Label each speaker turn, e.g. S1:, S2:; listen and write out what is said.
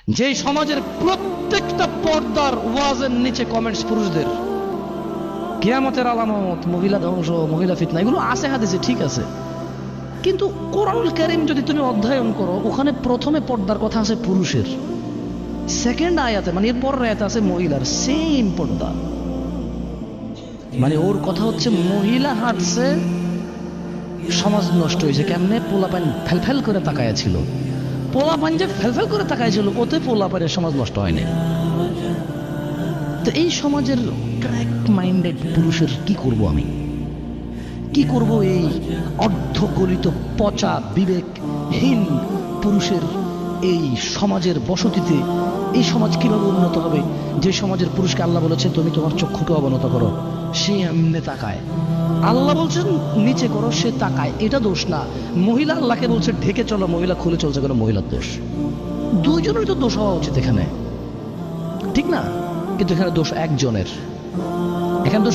S1: যে সমাজের প্রত্যেকটা পর্দার ওয়াজের নিচে কমেন্টস পুরুষদের, কিয়ামতের আলামত, মহিলা ধ্বংস, মহিলা ফিতনা, এগুলো আছে হাদিসে, ঠিক আছে, কিন্তু কোরআনুল কারীম যদি তুমি অধ্যয়ন করো, ওখানে প্রথমে পর্দার কথা আছে পুরুষের, সেকেন্ড আয়াতে মানে এর পরের আয়াতে আছে মহিলার, সেম পর্দা। মানে ওর কথা হচ্ছে মহিলা হাঁটছে, সমাজ নষ্ট হয়েছে কেমনে? পোলাপান ফেলফেল করে তাকায়া ছিল, পোলাপান যে ফেলফেল করে তাকায়া ছিল, ওতে পোলাপানের সমাজ নষ্ট হয়নি। তো এই সমাজের ক্র্যাক মাইন্ডেড পুরুষের কি করব আমি? কি করব এই অর্ধগলিত পচা বিবেকহীন পুরুষের এই সমাজের বসতিতে? এই সমাজ কিভাবে উন্নত হবে যে সমাজের পুরুষকে আল্লাহ বলেছেন তুমি তোমার চক্ষুকে অবনত করো, সে এমনি তাকায়। আল্লাহ বলছেন নিচে করো, সে তাকায়, এটা দোষ না। মহিলা আল্লাহকে বলছে ঢেকে চলো, মহিলা খুলে চলছে, কোনো মহিলার দোষ? দুইজনের তো দোষ হওয়া উচিত এখানে, ঠিক না? কিন্তু এখানে দোষ একজনের, এখানে দোষ